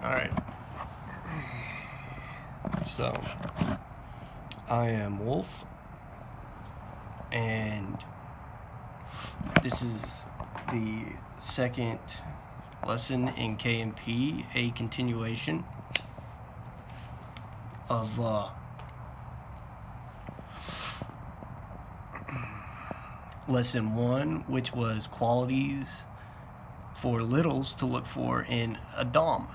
Alright, so I am Wolf, and this is the second lesson in KMP, a continuation of lesson 1, which was qualities for littles to look for in a Dom.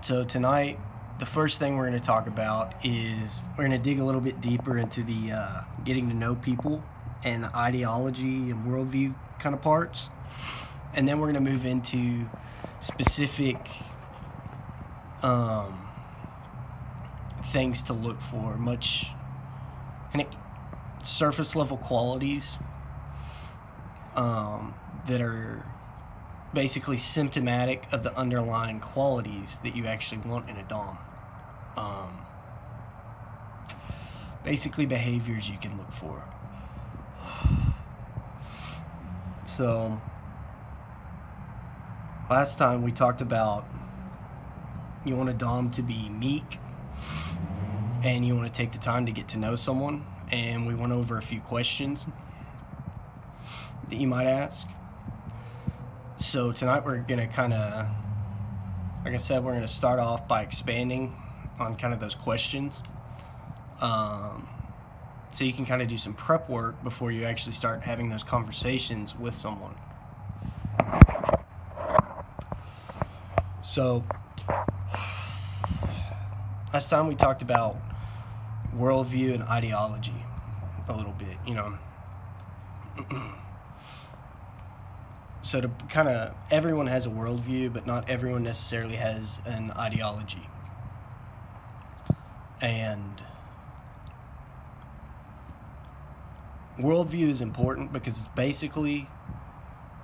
So tonight, the first thing we're going to talk about is we're going to dig a little bit deeper into the getting to know people and the ideology and worldview kind of parts. And then we're going to move into specific things to look for, surface level qualities that are basically symptomatic of the underlying qualities that you actually want in a Dom. Basically behaviors you can look for. So last time we talked about you want a Dom to be meek and you want to take the time to get to know someone, and we went over a few questions that you might ask. So tonight we're going to kind of, like I said, we're going to start off by expanding on kind of those questions. So you can kind of do some prep work before you actually start having those conversations with someone. So last time we talked about worldview and ideology a little bit, So to kind of, everyone has a worldview, but not everyone necessarily has an ideology. And worldview is important because it's basically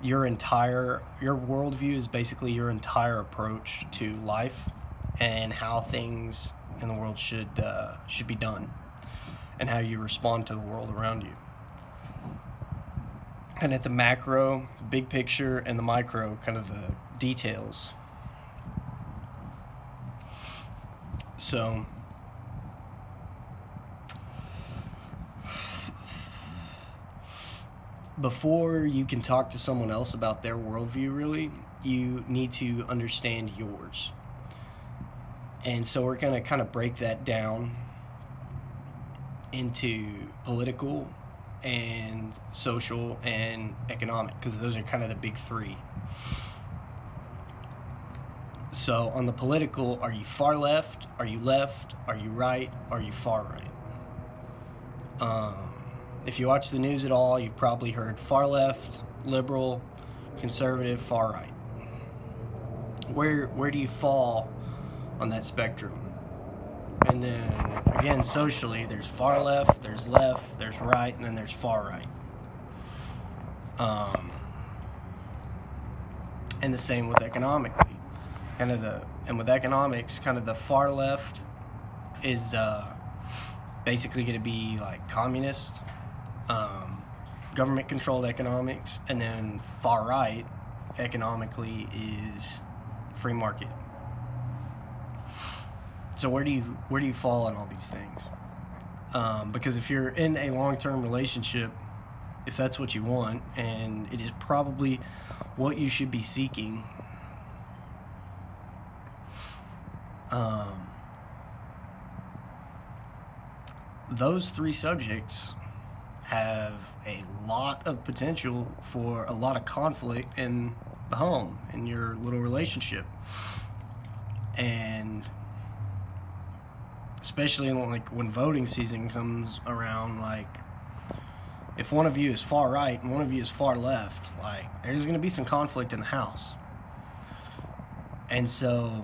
your worldview is basically your entire approach to life and how things in the world should be done and how you respond to the world around you. And at the macro, big picture, and the micro, kind of the details. So before you can talk to someone else about their worldview, really, you need to understand yours. And so we're going to kind of break that down into political and social and economic, because those are kind of the big three. So on the political, are you far left? Are you left? Are you right? Are you far right? If you watch the news at all, you've probably heard far left, liberal, conservative, far right. Where do you fall on that spectrum? And then again, socially, there's far left, there's right, and then there's far right. And the same with economically. And with economics, kind of the far left is basically going to be like communist, government-controlled economics, and then far right economically is free market. So where do you fall on all these things? Because if you're in a long-term relationship, if that's what you want, and it is probably what you should be seeking, those three subjects have a lot of potential for a lot of conflict in the home, in your little relationship. And especially when voting season comes around, if one of you is far right and one of you is far left, there's going to be some conflict in the house. And so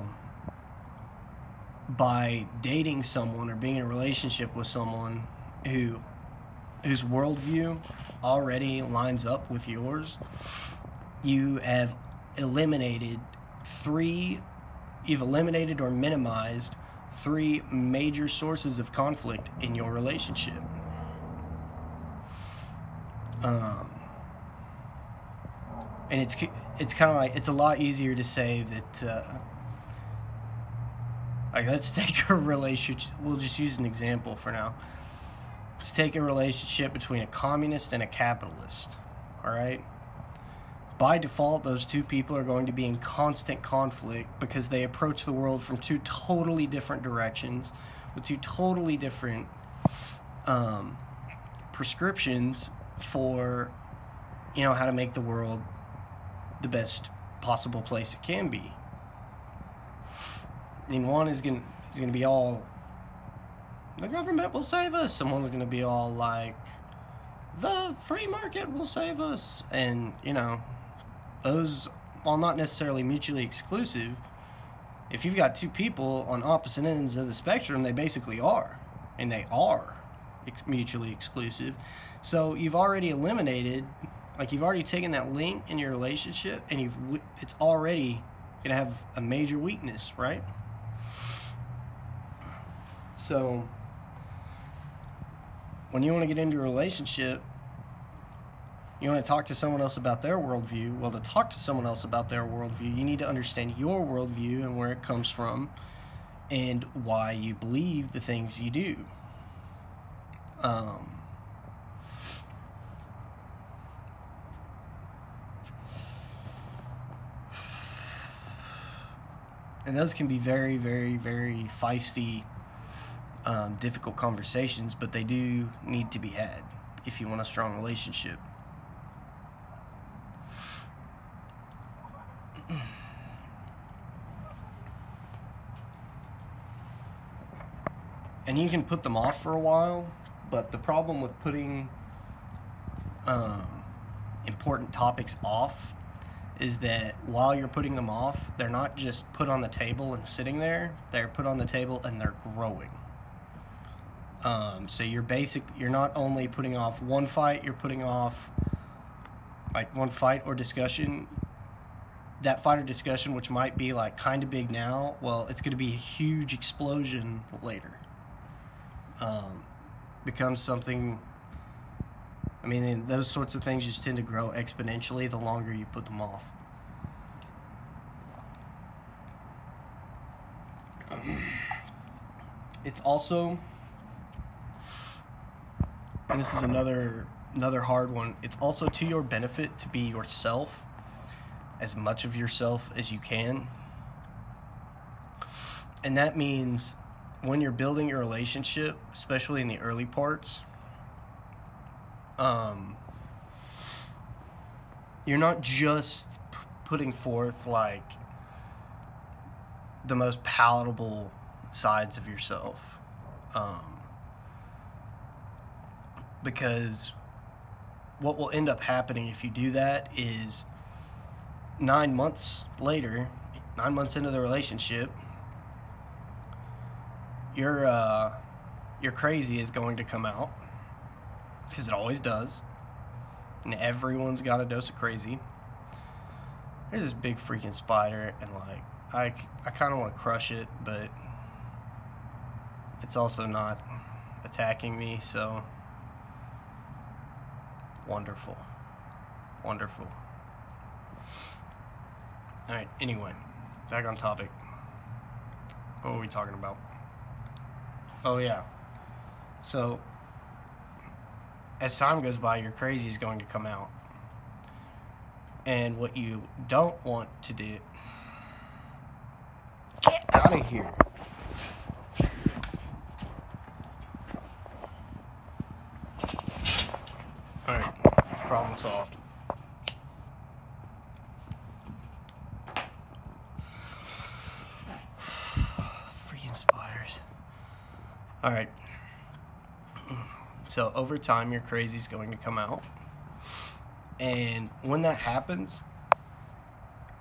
by dating someone or being in a relationship with someone whose worldview already lines up with yours, you have eliminated or minimized 3 major sources of conflict in your relationship. And it's kind of like, it's a lot easier to say that, like, let's take a relationship, we'll just use an example for now. Let's take a relationship between a communist and a capitalist, all right? By default, those two people are going to be in constant conflict because they approach the world from two totally different directions with two totally different prescriptions for, how to make the world the best possible place it can be. And one is going to be all, the government will save us. Someone's going to be all like, the free market will save us. And, those, while not necessarily mutually exclusive, if you've got two people on opposite ends of the spectrum, they basically are. And they are mutually exclusive. So you've already eliminated, you've already taken that link in your relationship, and it's already going to have a major weakness, right? So when you want to get into a relationship, you want to talk to someone else about their worldview. Well, to talk to someone else about their worldview, you need to understand your worldview and where it comes from and why you believe the things you do. And those can be very, very, very feisty, difficult conversations, but they do need to be had if you want a strong relationship. And you can put them off for a while, but the problem with putting important topics off is that while you're putting them off, they're not just put on the table and sitting there, they're put on the table and they're growing. So you're not only putting off one fight, you're putting off one fight or discussion. That fight or discussion, which might be kind of big now, well, it's going to be a huge explosion later. Becomes something, those sorts of things just tend to grow exponentially the longer you put them off. It's also, and this is another hard one, it's also to your benefit to be yourself, as much of yourself as you can. And that means when you're building your relationship, especially in the early parts, you're not just putting forth the most palatable sides of yourself, because what will end up happening if you do that is 9 months later, 9 months into the relationship, your crazy is going to come out, because it always does, and everyone's got a dose of crazy. There's this big freaking spider, and I kind of want to crush it, but it's also not attacking me, so wonderful. Alright, anyway, back on topic. What were we talking about? Oh yeah. So, as time goes by, your crazy is going to come out. And what you don't want to do... Get out of here. Alright, problem solved. Freaking spiders. Alright. So over time, your crazy is going to come out. And when that happens,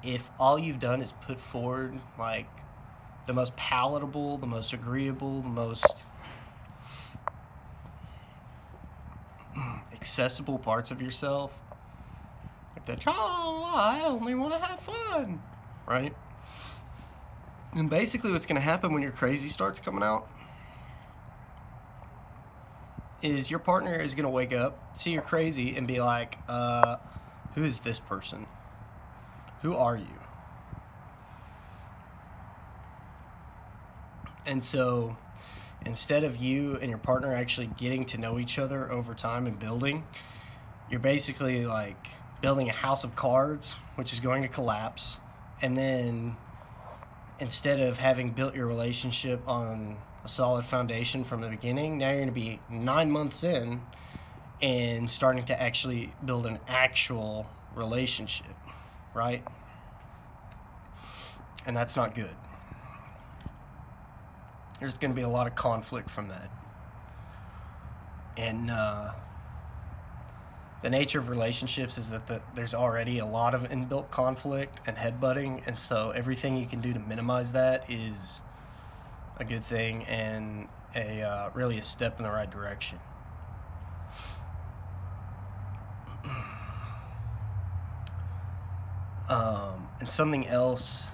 if all you've done is put forward the most palatable, the most agreeable, the most accessible parts of yourself, I only want to have fun, right? And basically what's going to happen when your crazy starts coming out is your partner is going to wake up, see you're crazy, and be like, who is this person? Who are you? And so instead of you and your partner actually getting to know each other over time and building, you're basically like building a house of cards, which is going to collapse. And then instead of having built your relationship on a solid foundation from the beginning, now you're going to be 9 months in and starting to actually build an actual relationship, right? And that's not good. There's going to be a lot of conflict from that. And the nature of relationships is that there's already a lot of inbuilt conflict and headbutting, and so everything you can do to minimize that is a good thing and really a step in the right direction. And something else,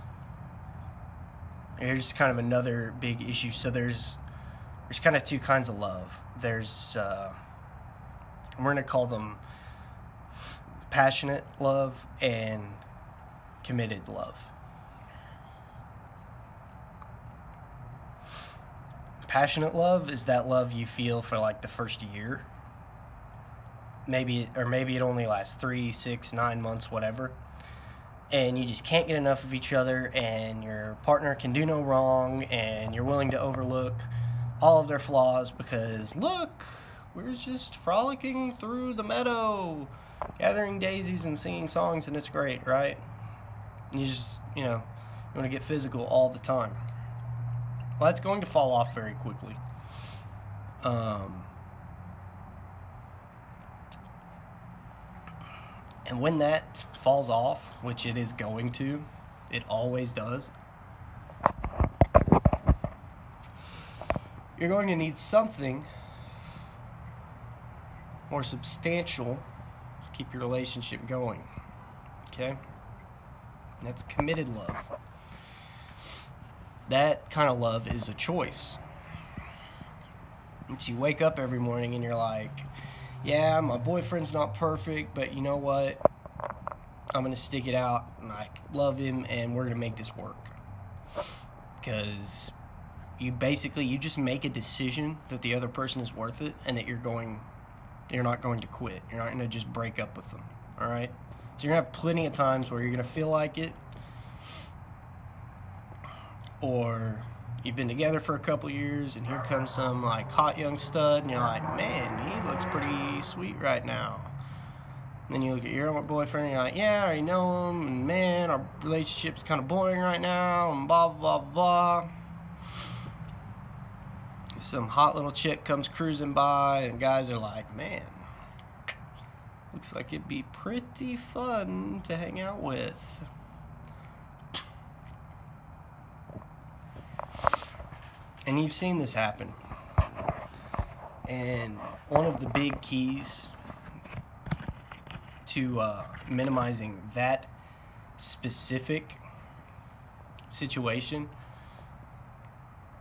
here's kind of another big issue. So there's kind of two kinds of love. There's we're going to call them passionate love and committed love. Passionate love is that love you feel for like the first year. Maybe it only lasts 3, 6, 9 months, whatever. And you just can't get enough of each other, and your partner can do no wrong, and you're willing to overlook all of their flaws because, look, we're just frolicking through the meadow, gathering daisies and singing songs, and it's great, right? And you just, you want to get physical all the time. Well, that's going to fall off very quickly. And when that falls off, which it is going to, it always does, you're going to need something more substantial to keep your relationship going. Okay? And that's committed love. That kind of love is a choice. It's you wake up every morning and you're like, yeah, my boyfriend's not perfect, but you know what? I'm going to stick it out, and I love him, and we're going to make this work. Because you just make a decision that the other person is worth it, and that you're not going to quit. You're not going to just break up with them, all right? So you're going to have plenty of times where you're going to feel like it, or you've been together for a couple years, and here comes some like hot young stud, and you're like, man, he looks pretty sweet right now. And then you look at your boyfriend, and you're like, yeah, I already know him, and man, our relationship's kind of boring right now, and blah, blah, blah, blah. Some hot little chick comes cruising by, and guys are like, man, looks like it'd be pretty fun to hang out with. And you've seen this happen. And one of the big keys to minimizing that specific situation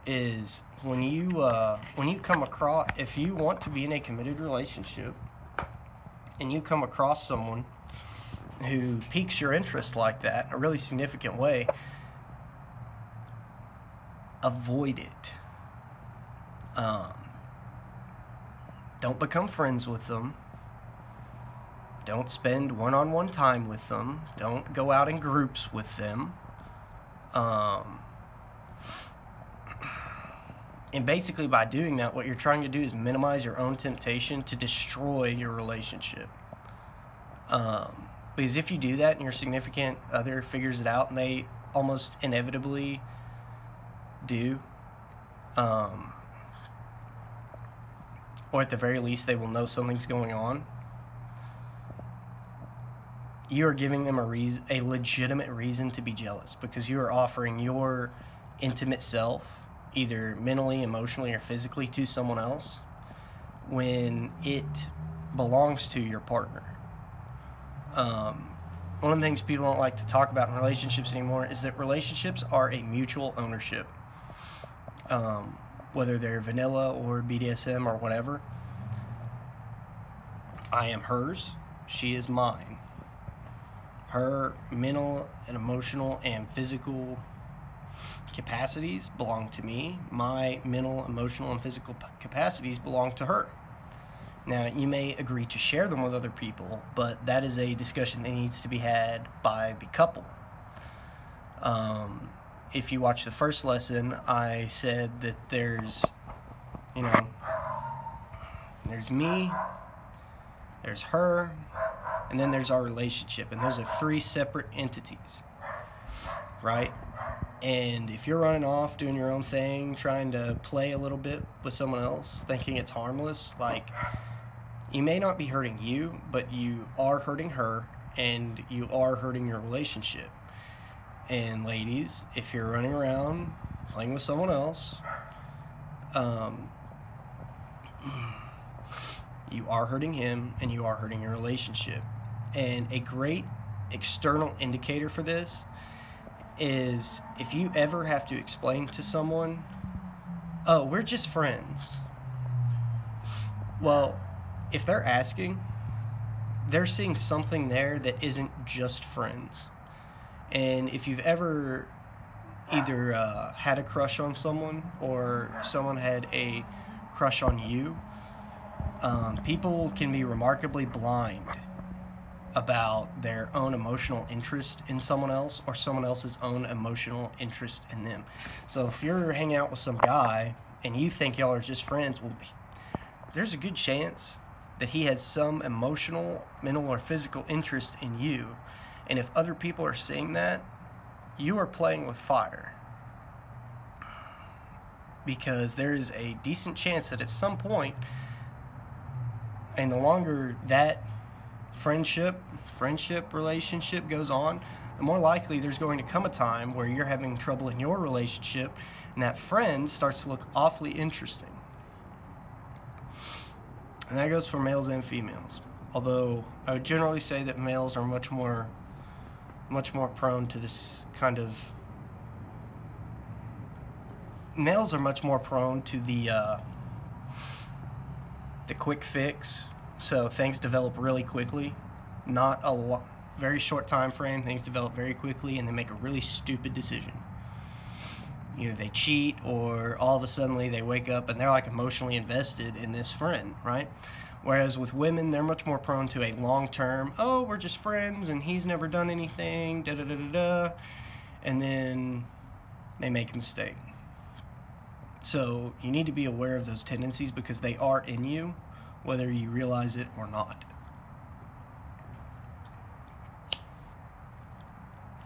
is when you come across, if you want to be in a committed relationship and you come across someone who piques your interest like that in a really significant way, avoid it. Don't become friends with them. Don't spend one-on-one time with them. Don't go out in groups with them. And basically by doing that, what you're trying to do is minimize your own temptation to destroy your relationship. Because if you do that and your significant other figures it out, and they almost inevitably do, or at the very least they will know something's going on, you are giving them a legitimate reason to be jealous, because you are offering your intimate self, either mentally, emotionally, or physically, to someone else when it belongs to your partner. One of the things people don't like to talk about in relationships anymore is that relationships are a mutual ownership. Whether they're vanilla or BDSM or whatever. I am hers, she is mine. Her mental and emotional and physical capacities belong to me. My mental, emotional, and physical capacities belong to her. Now, you may agree to share them with other people, but that is a discussion that needs to be had by the couple. If you watch the first lesson, I said that there's me, there's her, and then there's our relationship. And those are three separate entities, right? And if you're running off, doing your own thing, trying to play a little bit with someone else, thinking it's harmless, like, you may not be hurting you, but you are hurting her, and you are hurting your relationship. And ladies, if you're running around playing with someone else, you are hurting him, and you are hurting your relationship. And a great external indicator for this is if you ever have to explain to someone, oh, we're just friends. Well, if they're asking, they're seeing something there that isn't just friends. And if you've ever either had a crush on someone or someone had a crush on you, people can be remarkably blind about their own emotional interest in someone else or someone else's own emotional interest in them. So if you're hanging out with some guy and you think y'all are just friends, well, there's a good chance that he has some emotional, mental, or physical interest in you. And if other people are seeing that, you are playing with fire. Because there is a decent chance that at some point, and the longer that friendship, relationship goes on, the more likely there's going to come a time where you're having trouble in your relationship, and that friend starts to look awfully interesting. And that goes for males and females. Although I would generally say that males are much more prone to this kind of... Males are much more prone to the quick fix. So things develop really quickly. Not a very short time frame. Things develop very quickly, and they make a really stupid decision. Either they cheat, or all of a sudden they wake up and they're like emotionally invested in this friend, right? Whereas with women, they're much more prone to a long-term, oh, we're just friends and he's never done anything, da-da-da-da-da, and then they make a mistake. So you need to be aware of those tendencies because they are in you, whether you realize it or not.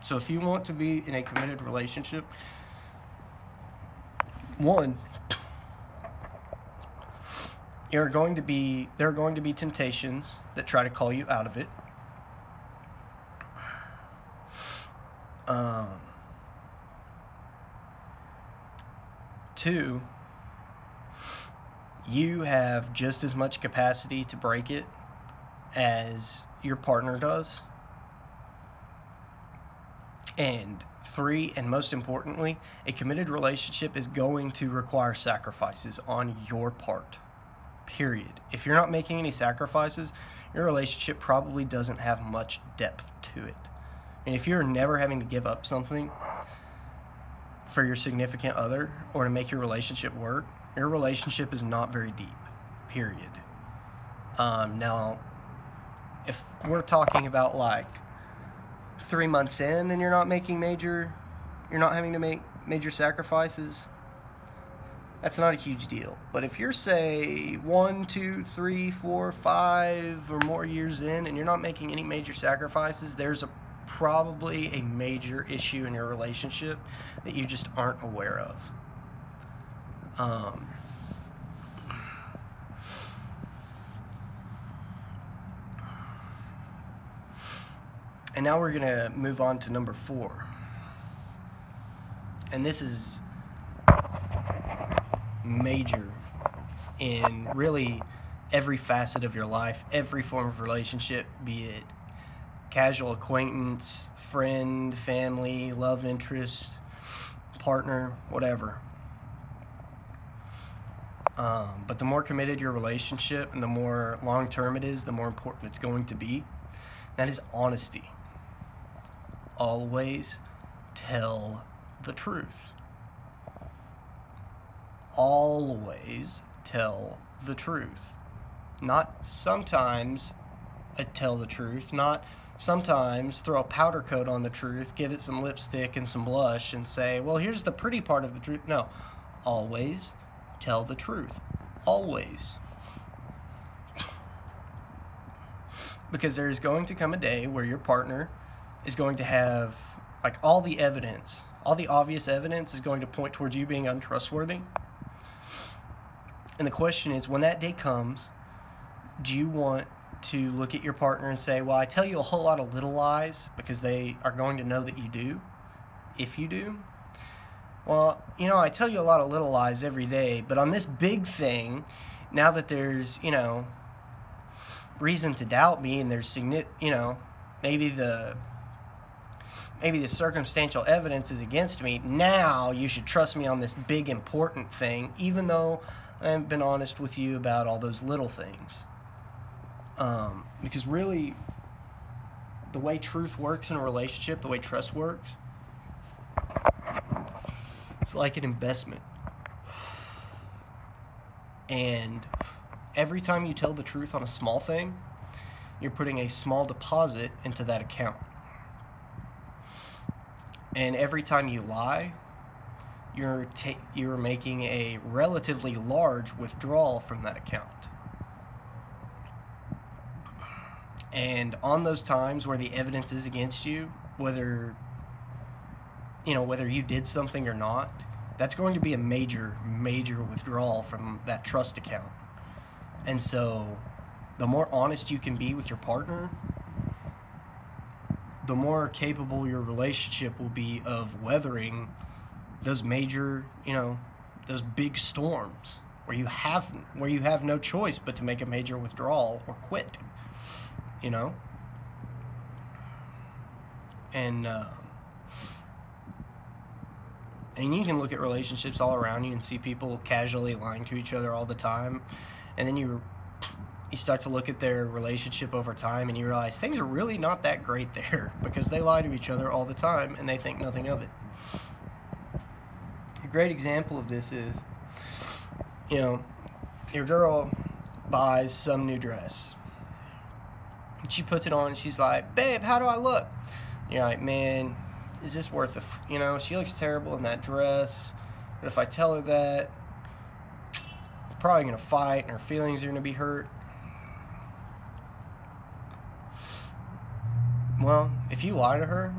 So if you want to be in a committed relationship, one, there are going to be temptations that try to call you out of it. Two, you have just as much capacity to break it as your partner does. And three, and most importantly, a committed relationship is going to require sacrifices on your part. Period. If you're not making any sacrifices, your relationship probably doesn't have much depth to it. And if you're never having to give up something for your significant other or to make your relationship work, your relationship is not very deep. Period. Now, if we're talking about like 3 months in and you're not having to make major sacrifices, that's not a huge deal. But if you're, say, 1, 2, 3, 4, 5 or more years in and you're not making any major sacrifices, there's probably a major issue in your relationship that you just aren't aware of. And now we're going to move on to number 4. And this is major in really every facet of your life, every form of relationship, be it casual acquaintance, friend, family, love interest, partner, whatever. But the more committed your relationship and the more long-term it is, the more important it's going to be. That is honesty. always tell the truth. Always tell the truth. Not sometimes tell the truth, not sometimes throw a powder coat on the truth, give it some lipstick and some blush and say, well, here's the pretty part of the truth. No, always tell the truth. Always. Because there's going to come a day where your partner is going to have, like, all the evidence, all the obvious evidence is going to point towards you being untrustworthy. And the question is, when that day comes, do you want to look at your partner and say, well, I tell you a whole lot of little lies because they are going to know that you do, if you do? Well, I tell you a lot of little lies every day, but on this big thing, now that there's, reason to doubt me and there's, maybe the circumstantial evidence is against me, now you should trust me on this big important thing, even though I haven't been honest with you about all those little things. Because really, the way truth works in a relationship, the way trust works, it's like an investment. And every time you tell the truth on a small thing, you're putting a small deposit into that account. And every time you lie, you're making a relatively large withdrawal from that account. And on those times where the evidence is against you, whether you did something or not, that's going to be a major, major withdrawal from that trust account. And so the more honest you can be with your partner, the more capable your relationship will be of weathering those major, those big storms where you have no choice but to make a major withdrawal or quit, And you can look at relationships all around you and see people casually lying to each other all the time, and then you start to look at their relationship over time and you realize things are really not that great there because they lie to each other all the time and they think nothing of it. A great example of this is, your girl buys some new dress. And she puts it on and she's like, babe, how do I look? And you're like, man, is this worth it? She looks terrible in that dress. But if I tell her that, we're probably going to fight and her feelings are going to be hurt. Well, if you lie to her,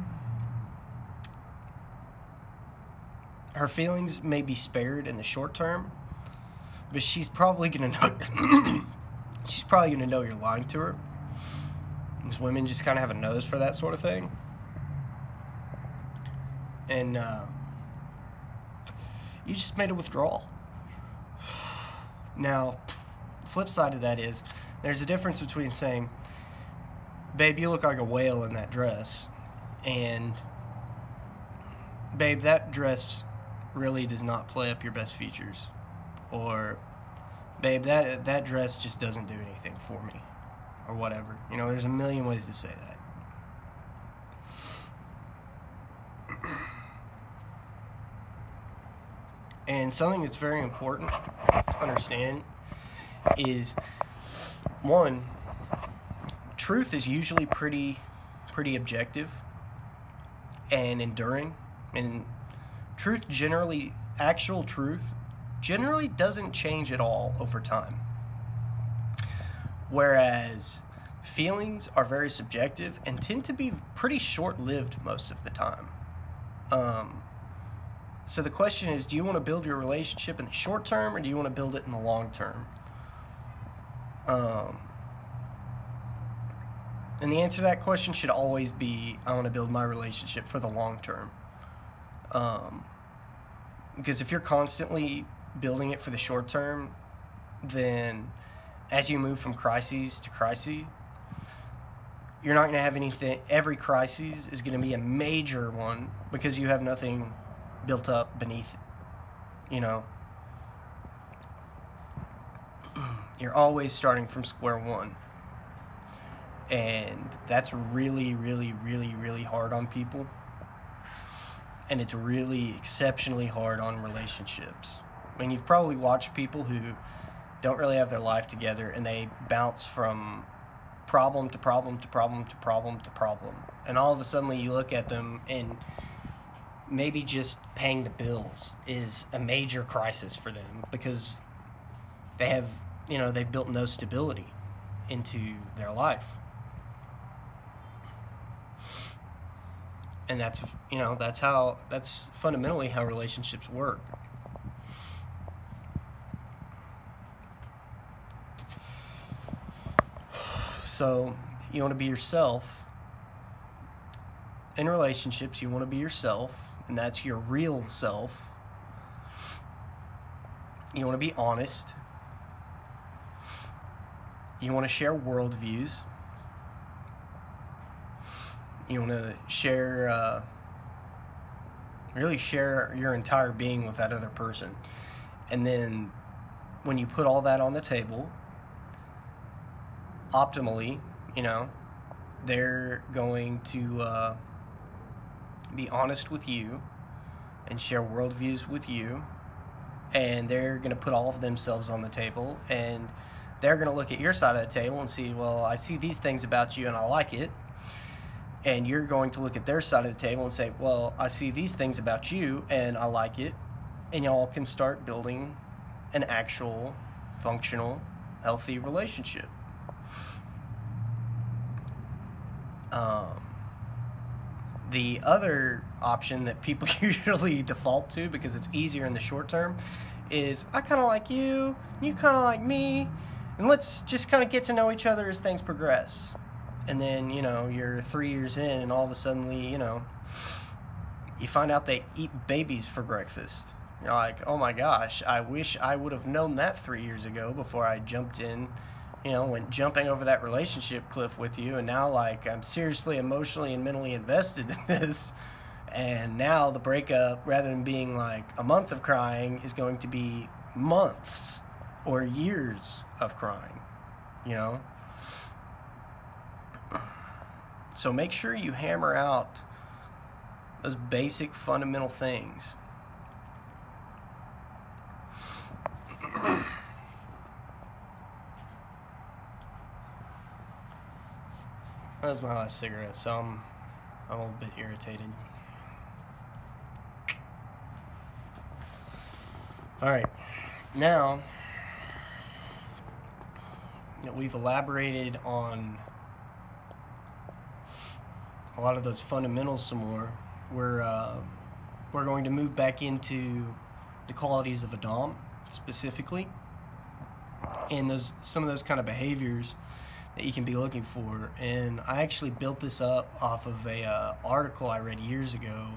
her feelings may be spared in the short term, but she's probably going to know you're lying to her. These women just kind of have a nose for that sort of thing. And you just made a withdrawal. Now, flip side of that is, there's a difference between saying, babe, you look like a whale in that dress, and babe, that dress really does not play up your best features, or babe, that dress just doesn't do anything for me, or whatever. There's a million ways to say that. And something that's very important to understand is, one, truth is usually pretty objective and enduring. And actual truth generally doesn't change at all over time. Whereas feelings are very subjective and tend to be pretty short-lived most of the time. So the question is, do you want to build your relationship in the short term or do you want to build it in the long term? And the answer to that question should always be, I want to build my relationship for the long term. Because if you're constantly building it for the short term, then as you move from crises to crises, you're not going to have anything. Every crisis is going to be a major one because you have nothing built up beneath it. You're always starting from square one. And that's really, really, really, really hard on people. And it's really exceptionally hard on relationships. I mean, you've probably watched people who don't really have their life together, and they bounce from problem to problem to problem to problem to problem. And all of a sudden you look at them, and maybe just paying the bills is a major crisis for them, because they have, they've built no stability into their life. And that's fundamentally how relationships work. So you want to be yourself. In relationships, you want to be yourself, and that's your real self. You want to be honest. You want to share worldviews. You want to really share your entire being with that other person. And then when you put all that on the table, optimally, they're going to be honest with you and share worldviews with you, and they're going to put all of themselves on the table, and they're going to look at your side of the table and see, well, I see these things about you and I like it. And you're going to look at their side of the table and say, well, I see these things about you and I like it. And y'all can start building an actual, functional, healthy relationship. The other option that people usually default to, because it's easier in the short term, is I kind of like you, you kind of like me, and let's just kind of get to know each other as things progress. And then, you're 3 years in, and all of a sudden, you find out they eat babies for breakfast. You're like, oh my gosh, I wish I would have known that 3 years ago before I jumped in, went jumping over that relationship cliff with you. And now, I'm seriously emotionally and mentally invested in this. And now the breakup, rather than being a month of crying, is going to be months or years of crying, So make sure you hammer out those basic fundamental things. That was my last cigarette, so I'm a little bit irritated. Alright, now that we've elaborated on a lot of those fundamentals some more, we're going to move back into the qualities of a Dom specifically, and some of those kind of behaviors that you can be looking for. And I actually built this up off of a article I read years ago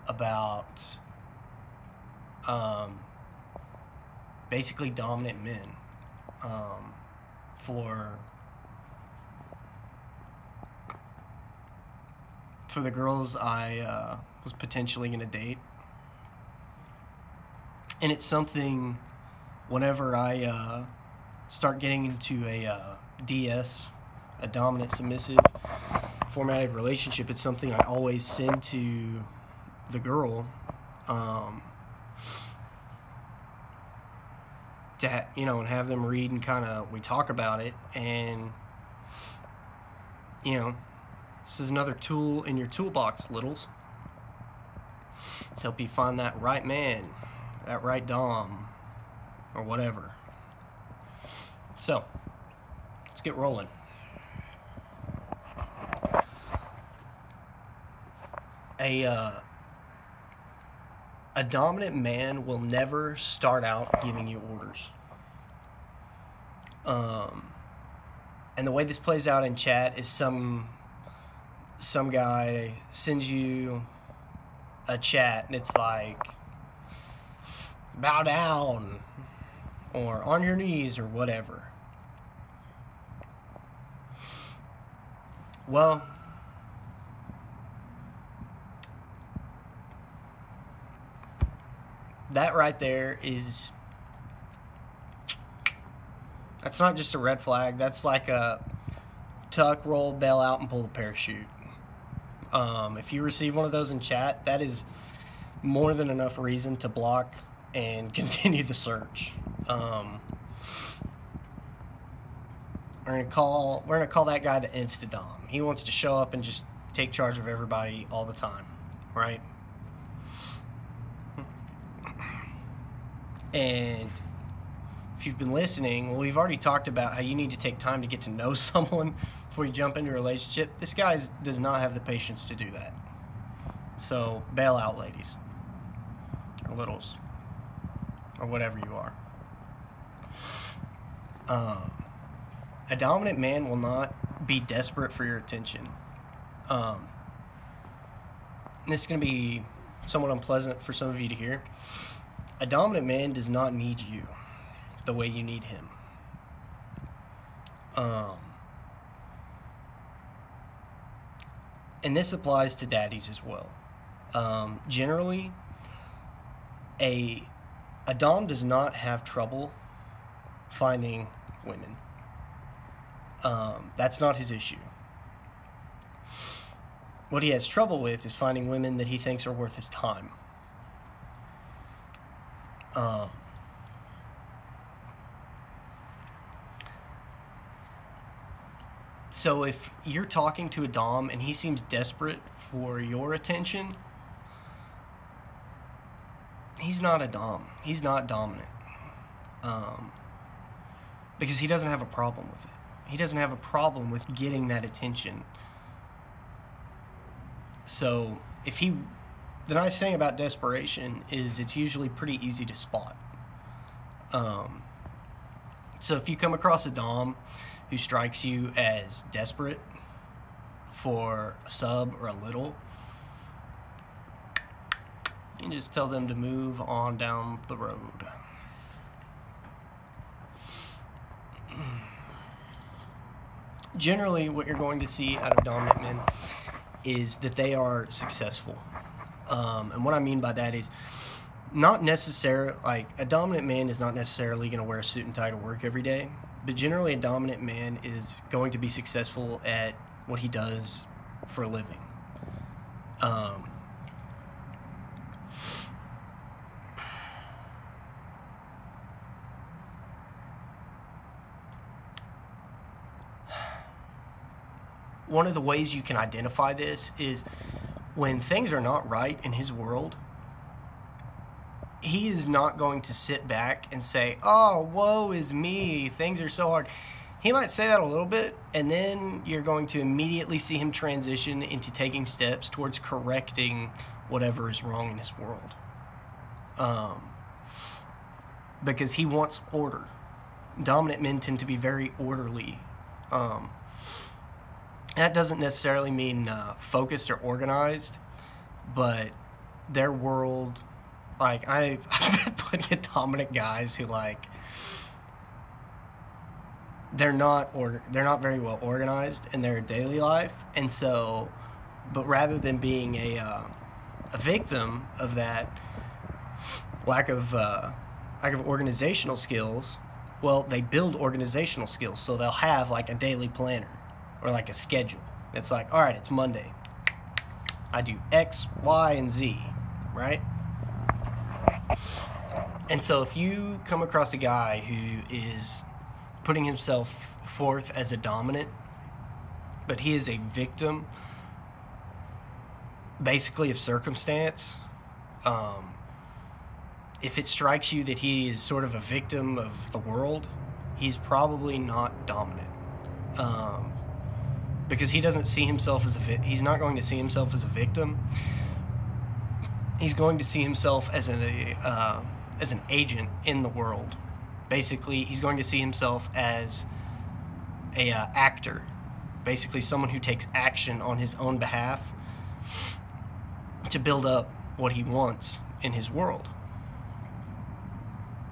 about basically dominant men for the girls I was potentially going to date. And it's something, whenever I start getting into a DS, a dominant submissive formatted relationship, it's something I always send to the girl to and have them read, and we talk about it. And this is another tool in your toolbox, littles, to help you find that right man, that right Dom, or whatever. So, let's get rolling. A dominant man will never start out giving you orders. And the way this plays out in chat is some guy sends you a chat, and it's like, bow down, or on your knees, or whatever. Well, that right there that's not just a red flag. That's like a tuck, roll, bail out, and pull the parachute. If you receive one of those in chat, that is more than enough reason to block and continue the search. We're gonna call that guy the Insta-Dom. He wants to show up and just take charge of everybody all the time, right? And if you've been listening, well, we've already talked about how you need to take time to get to know someone before you jump into a relationship. This guy does not have the patience to do that. So bail out, ladies, or littles, or whatever you are. A dominant man will not be desperate for your attention. This is going to be somewhat unpleasant for some of you to hear. A dominant man does not need you the way you need him. And this applies to daddies as well. Generally, a dom does not have trouble finding women. That's not his issue. What he has trouble with is finding women that he thinks are worth his time. So if you're talking to a dom and he seems desperate for your attention, he's not a dom. He's not dominant. Because he doesn't have a problem with it. He doesn't have a problem with getting that attention. So the nice thing about desperation is it's usually pretty easy to spot. So if you come across a dom who strikes you as desperate for a sub or a little, you can just tell them to move on down the road. Generally, what you're going to see out of dominant men is that they are successful. And what I mean by that is not necessarily, like, a dominant man is not necessarily going to wear a suit and tie to work every day, but generally a dominant man is going to be successful at what he does for a living. One of the ways you can identify this is when things are not right in his world, he is not going to sit back and say, "Oh, woe is me, things are so hard." He might say that a little bit, and then you're going to immediately see him transition into taking steps towards correcting whatever is wrong in his world. Because he wants order. Dominant men tend to be very orderly. That doesn't necessarily mean focused or organized, but their world, like, I've met plenty of dominant guys who, like, they're not very well organized in their daily life, and so, but rather than being a victim of that lack of organizational skills, well, they build organizational skills, so they'll have like a daily planner or like a schedule. It's like, all right, it's Monday. I do X, Y, and Z, right? And so if you come across a guy who is putting himself forth as a dominant, but he is a victim, basically, of circumstance, if it strikes you that he is sort of a victim of the world, he's probably not dominant. Because he doesn't see himself as he's not going to see himself as a victim. He's going to see himself as an agent in the world. Basically, he's going to see himself as a actor. Basically, someone who takes action on his own behalf to build up what he wants in his world.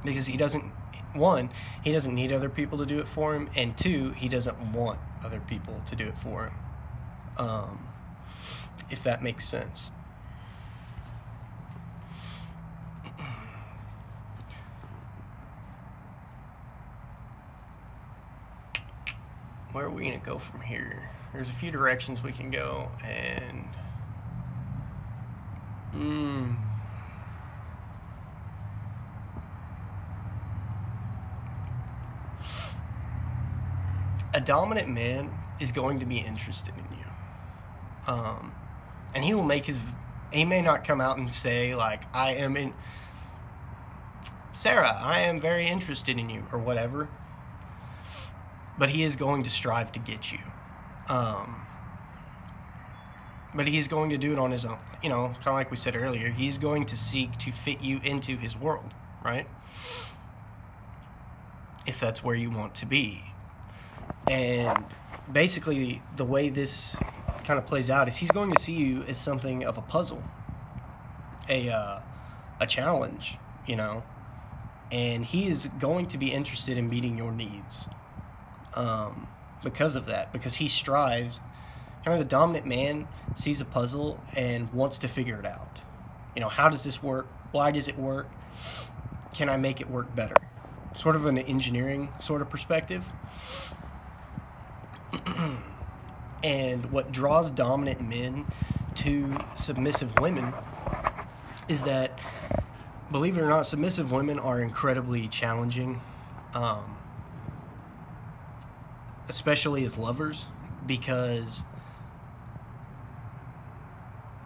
Because he doesn't need other people to do it for him, and two, he doesn't want other people to do it for him. If that makes sense. where are we going to go from here? There's a few directions we can go, and a dominant man is going to be interested in you. And he will make he may not come out and say, like, Sarah, I am very interested in you, or whatever. But he is going to strive to get you. But he's going to do it on his own. You know, kind of like we said earlier, he's going to seek to fit you into his world, right? If that's where you want to be. And basically, the way this kind of plays out is he's going to see you as something of a puzzle, a challenge, you know, and he is going to be interested in meeting your needs because of that, because he strives. Kind of the dominant man sees a puzzle and wants to figure it out. You know, how does this work? Why does it work? Can I make it work better? Sort of an engineering sort of perspective. And what draws dominant men to submissive women is that, believe it or not, submissive women are incredibly challenging, especially as lovers, because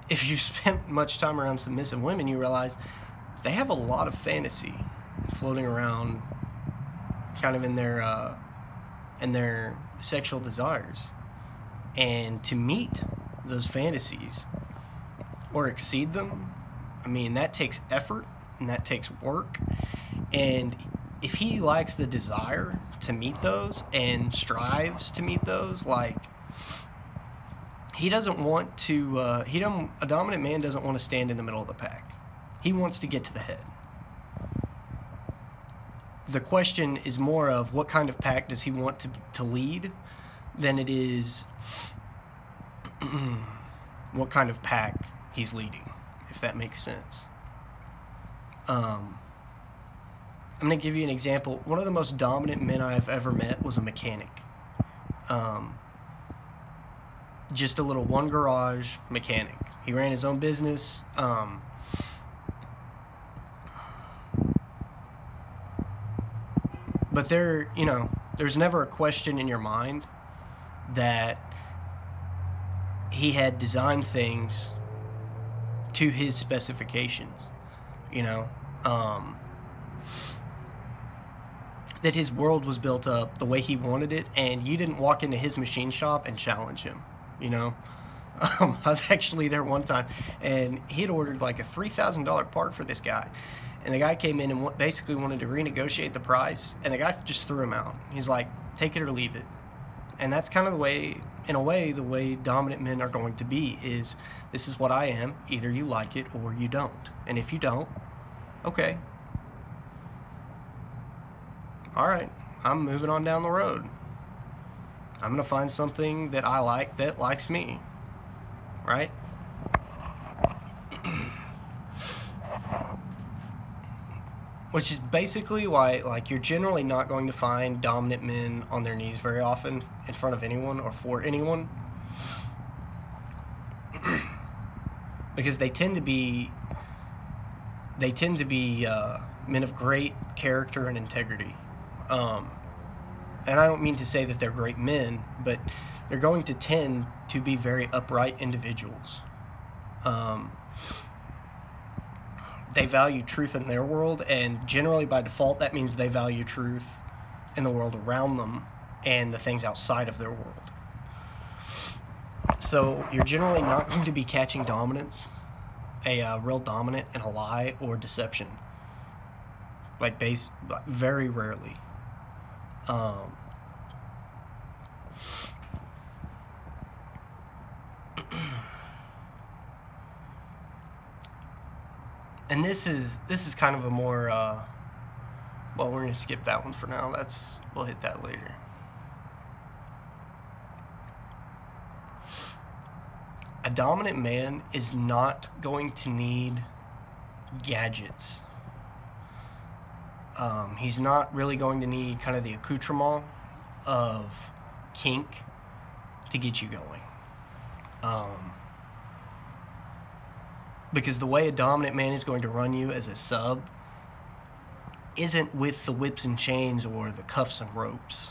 if you've spent much time around submissive women, you realize they have a lot of fantasy floating around kind of in their sexual desires. And to meet those fantasies or exceed them, I mean, that takes effort and that takes work. And if he lacks the desire to meet those and strives to meet those, like, he doesn't want to, a dominant man doesn't want to stand in the middle of the pack. He wants to get to the head. The question is more of what kind of pack does he want to lead than it is what kind of pack he's leading, if that makes sense. I'm going to give you an example. One of the most dominant men I've ever met was a mechanic. Just a little one garage mechanic. He ran his own business. But there's never a question in your mind that he had designed things to his specifications, that his world was built up the way he wanted it, and you didn't walk into his machine shop and challenge him, I was actually there one time, and he had ordered like a $3,000 part for this guy, and the guy came in and basically wanted to renegotiate the price, and the guy just threw him out. He's like, take it or leave it. And that's kind of the way dominant men are going to be, is this is what I am, either you like it or you don't. And if you don't, okay. All right, I'm moving on down the road. I'm going to find something that I like that likes me, right? Which is basically why, like, you're generally not going to find dominant men on their knees very often in front of anyone or for anyone. Because they tend to be men of great character and integrity. And I don't mean to say that they're great men, but they're going to tend to be very upright individuals. They value truth in their world, and generally by default that means they value truth in the world around them and the things outside of their world. So you're generally not going to be catching dominance, a real dominant in a lie or deception. Very rarely. And this is kind of a more, we're going to skip that one for now. We'll hit that later. A dominant man is not going to need gadgets. He's not really going to need kind of the accoutrement of kink to get you going. Because the way a dominant man is going to run you as a sub isn't with the whips and chains or the cuffs and ropes.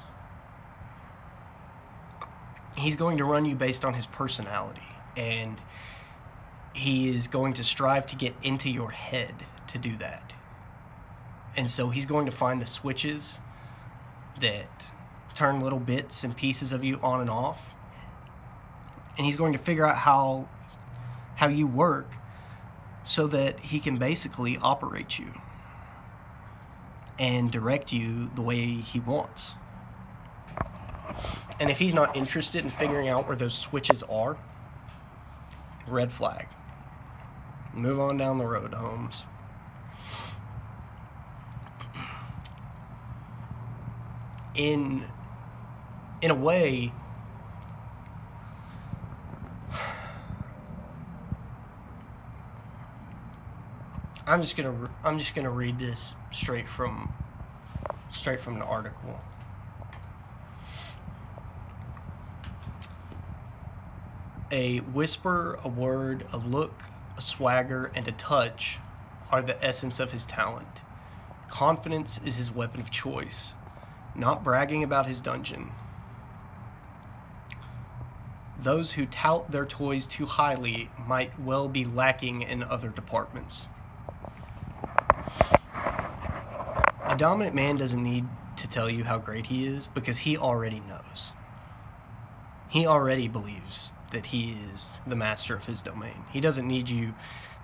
He's going to run you based on his personality, and he is going to strive to get into your head to do that. And so he's going to find the switches that turn little bits and pieces of you on and off, and he's going to figure out how you work so that he can basically operate you and direct you the way he wants. And if he's not interested in figuring out where those switches are, red flag. Move on down the road, Holmes. In a way, I'm just gonna read this straight from an article. A whisper, a word, a look, a swagger, and a touch are the essence of his talent. Confidence is his weapon of choice, not bragging about his dungeon. Those who tout their toys too highly might well be lacking in other departments. A dominant man doesn't need to tell you how great he is because he already knows. He already believes that he is the master of his domain. He doesn't need you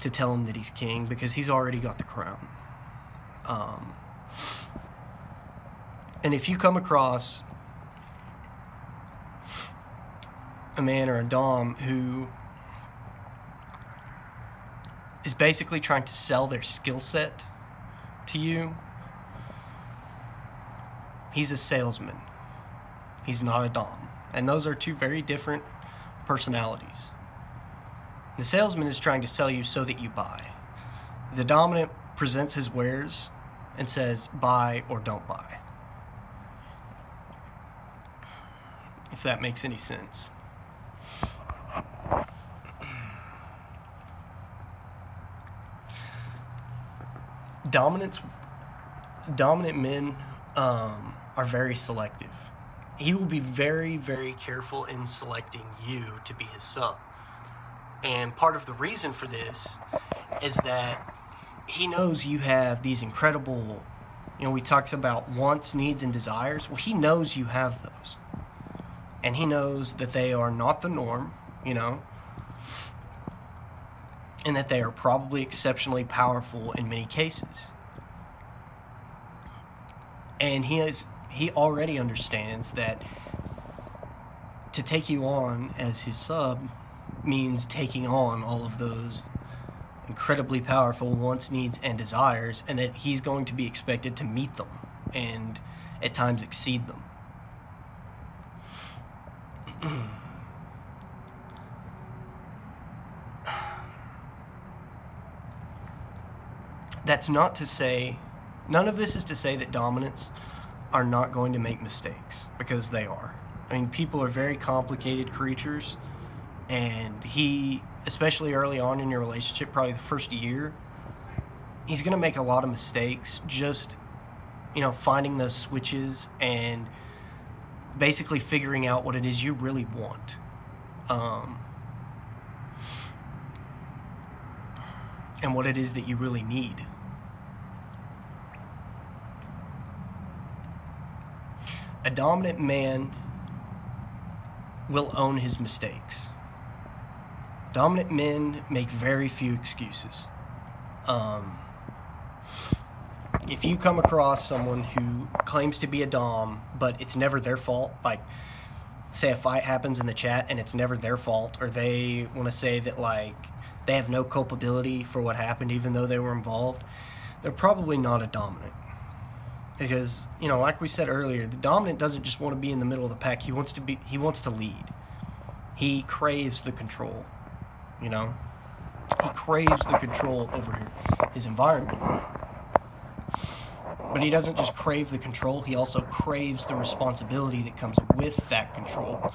to tell him that he's king because he's already got the crown. And if you come across a man or a dom who is basically trying to sell their skill set to you, he's a salesman. He's not a dom. And those are two very different personalities. The salesman is trying to sell you so that you buy. The dominant presents his wares and says, buy or don't buy. If that makes any sense. Dominant men are very selective. He will be very, very careful in selecting you to be his sub. And part of the reason for this is that he knows you have these incredible, we talked about wants, needs, and desires. Well, he knows you have those. And he knows that they are not the norm, and that they are probably exceptionally powerful in many cases. And he already understands that to take you on as his sub means taking on all of those incredibly powerful wants, needs, and desires, and that he's going to be expected to meet them and at times exceed them. That's not to say, none of this is to say that dominants are not going to make mistakes, because they are. I mean, people are very complicated creatures, and he, especially early on in your relationship, probably the first year, he's going to make a lot of mistakes, just, finding those switches and basically figuring out what it is you really want. And what it is that you really need. A dominant man will own his mistakes. Dominant men make very few excuses. If you come across someone who claims to be a dom, but it's never their fault, like, say a fight happens in the chat and it's never their fault, or they want to say that, they have no culpability for what happened even though they were involved, they're probably not a dominant. Because, like we said earlier, the dominant doesn't just want to be in the middle of the pack. He wants to lead. He craves the control, He craves the control over his environment. But he doesn't just crave the control, he also craves the responsibility that comes with that control.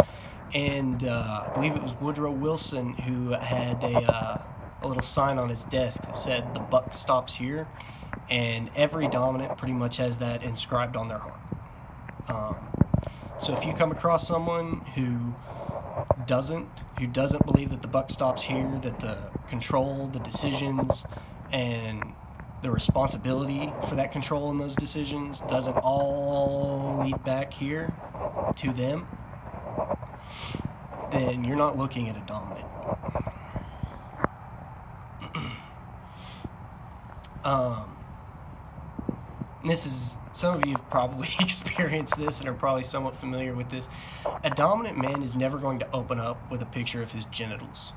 And I believe it was Woodrow Wilson who had a little sign on his desk that said, "The buck stops here." And every dominant pretty much has that inscribed on their heart. So if you come across someone who doesn't believe that the buck stops here, that the control, the decisions, and the responsibility for that control and those decisions doesn't all lead back here to them, then you're not looking at a dominant. This is, some of you have probably experienced this and are probably somewhat familiar with this. A dominant man is never going to open up with a picture of his genitals,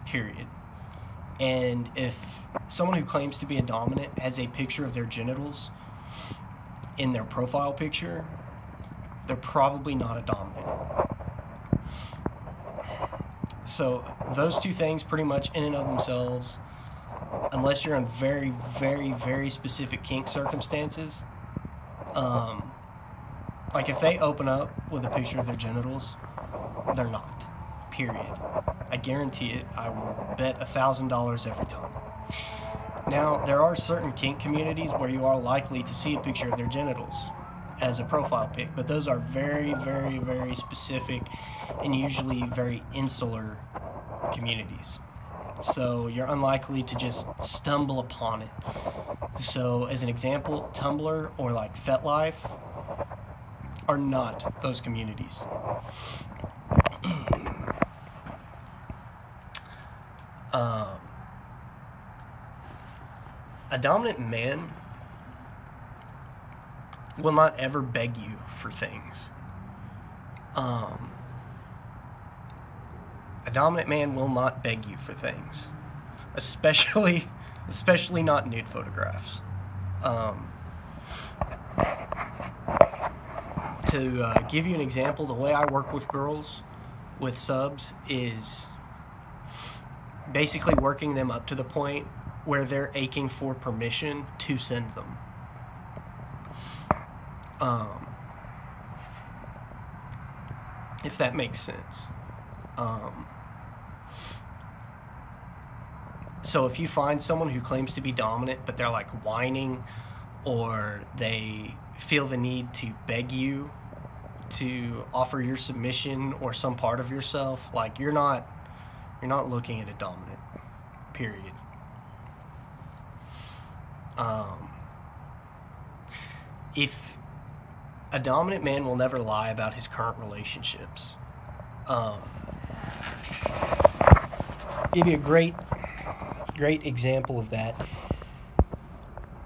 period. And if someone who claims to be a dominant has a picture of their genitals in their profile picture, they're probably not a dominant. So those two things pretty much in and of themselves, unless you're in very, very, very specific kink circumstances, like if they open up with a picture of their genitals, they're not, period. I guarantee it. I will bet $1,000 every time. Now, there are certain kink communities where you are likely to see a picture of their genitals as a profile pic, but those are very, very, very specific and usually very insular communities. So you're unlikely to just stumble upon it. So as an example, Tumblr or like FetLife are not those communities. A dominant man will not ever beg you for things. A dominant man will not beg you for things, especially not nude photographs. To give you an example, the way I work with girls with subs is basically working them up to the point where they're aching for permission to send them. If that makes sense. So if you find someone who claims to be dominant, but they're like whining, or they feel the need to beg you to offer your submission or some part of yourself, like you're not looking at a dominant, period. If a dominant man will never lie about his current relationships. Give you a great example of that.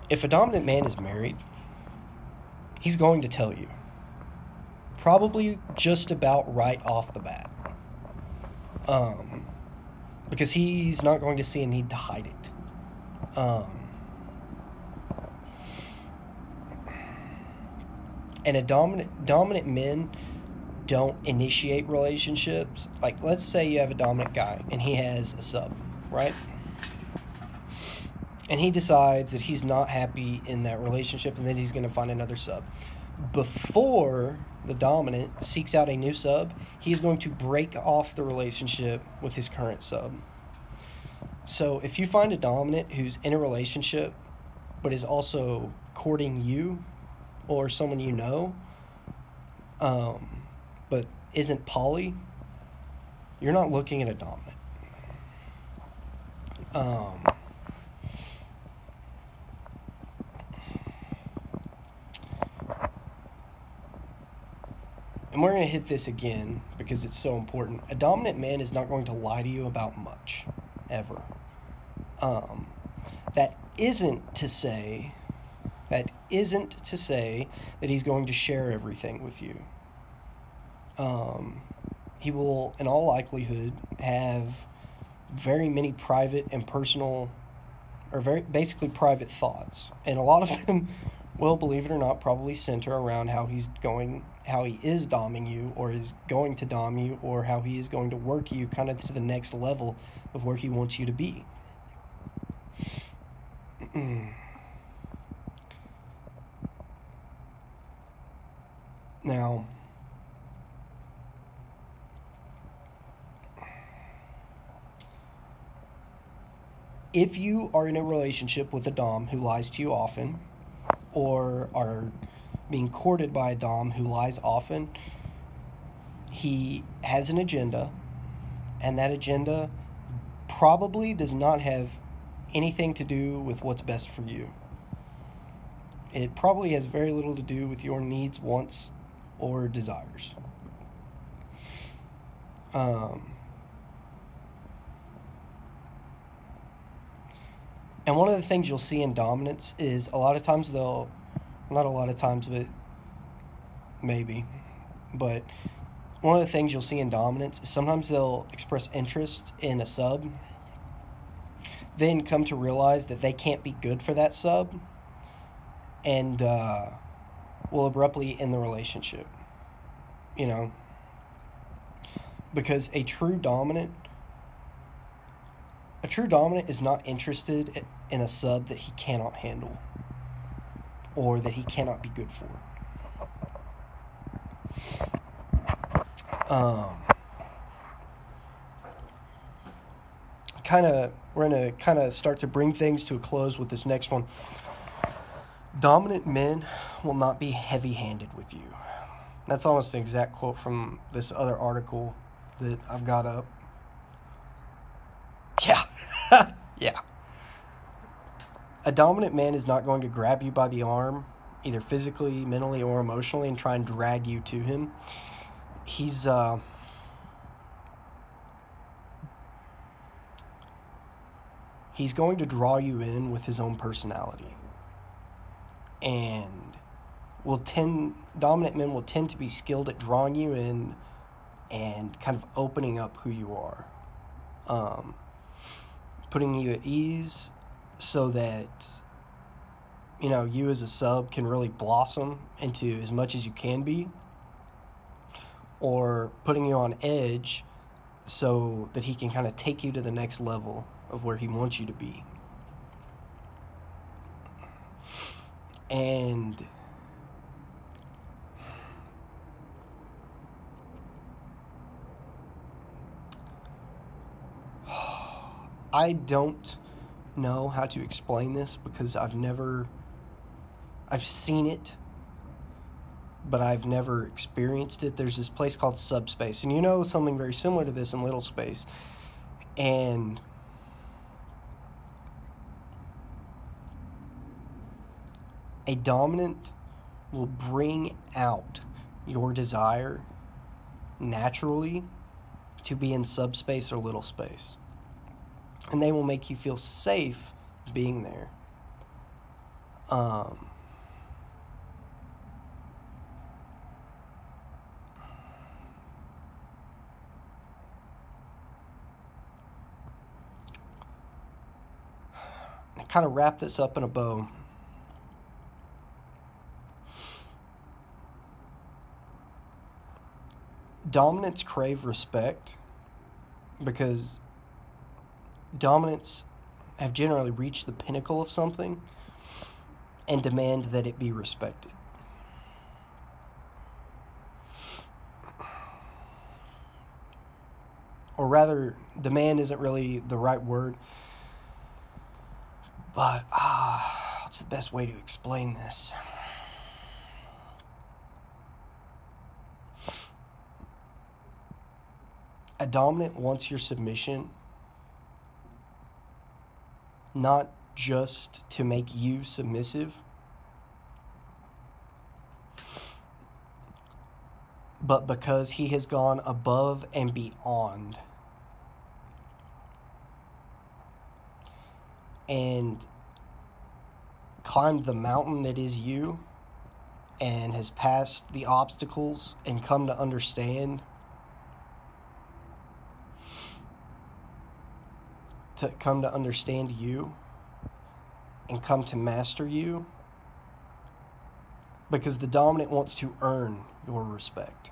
If a dominant man is married, he's going to tell you. Probably just about right off the bat. Because he's not going to see a need to hide it. And a dominant men don't initiate relationships. Like, let's say you have a dominant guy and he has a sub, right? And he decides that he's not happy in that relationship and then he's going to find another sub. Before the dominant seeks out a new sub, he's going to break off the relationship with his current sub. So if you find a dominant who's in a relationship but is also courting you or someone you know, but isn't poly, you're not looking at a dominant. And we're going to hit this again because it's so important. A dominant man is not going to lie to you about much, ever. That isn't to say that he's going to share everything with you. He will, in all likelihood, have very many private and personal, or basically private thoughts. And a lot of them will, believe it or not, probably center around how he is doming you, or is going to dom you, or how he is going to work you kind of to the next level of where he wants you to be. Now, if you are in a relationship with a dom who lies to you often, or are being courted by a dom who lies often, he has an agenda, and that agenda probably does not have anything to do with what's best for you. It probably has very little to do with your needs, wants, or desires. And one of the things you'll see in dominance is a lot of times they'll, not a lot of times, but maybe, but one of the things you'll see in dominance is sometimes they'll express interest in a sub, then come to realize that they can't be good for that sub, and will abruptly end the relationship. You know? Because a true dominant is not interested in a sub that he cannot handle or that he cannot be good for. We're going to kind of start to bring things to a close with this next one. Dominant men will not be heavy-handed with you. That's almost an exact quote from this other article that I've got up. Yeah. Yeah. A dominant man is not going to grab you by the arm, either physically, mentally, or emotionally, and try and drag you to him. He's going to draw you in with his own personality. And dominant men will tend to be skilled at drawing you in and kind of opening up who you are. Putting you at ease so that, you as a sub can really blossom into as much as you can be, or putting you on edge so that he can kind of take you to the next level of where he wants you to be. And I don't know how to explain this because I've seen it, but I've never experienced it. There's this place called Subspace, and something very similar to this in Little Space. And a dominant will bring out your desire naturally to be in subspace or little space. And they will make you feel safe being there. I kind of wrap this up in a bow. Dominants crave respect because dominants have generally reached the pinnacle of something and demand that it be respected. Or rather, demand isn't really the right word, but what's the best way to explain this? A dominant wants your submission not just to make you submissive, but because he has gone above and beyond and climbed the mountain that is you and has passed the obstacles and come to understand you and come to master you, because the dominant wants to earn your respect.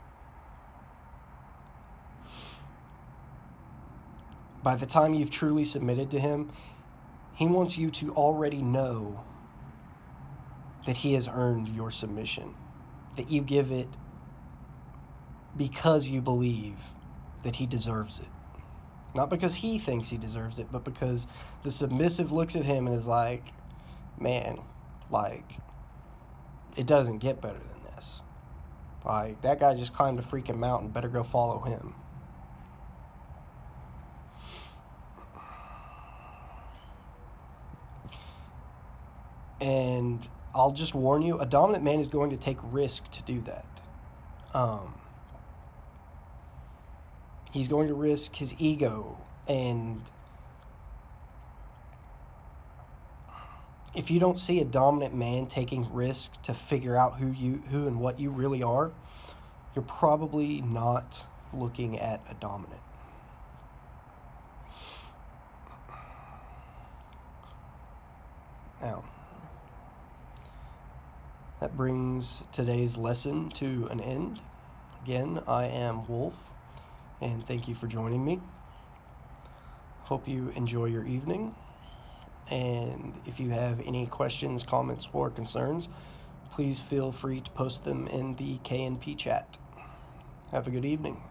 By the time you've truly submitted to him, he wants you to already know that he has earned your submission, that you give it because you believe that he deserves it. Not because he thinks he deserves it, but because the submissive looks at him and is like, man, like, it doesn't get better than this. Like, that guy just climbed a freaking mountain. Better go follow him. And I'll just warn you, a dominant man is going to take risk to do that. He's going to risk his ego, and if you don't see a dominant man taking risk to figure out who and what you really are, you're probably not looking at a dominant. Now, that brings today's lesson to an end. Again, I am Wolf, and thank you for joining me. Hope you enjoy your evening. And if you have any questions, comments, or concerns, please feel free to post them in the KNP chat. Have a good evening.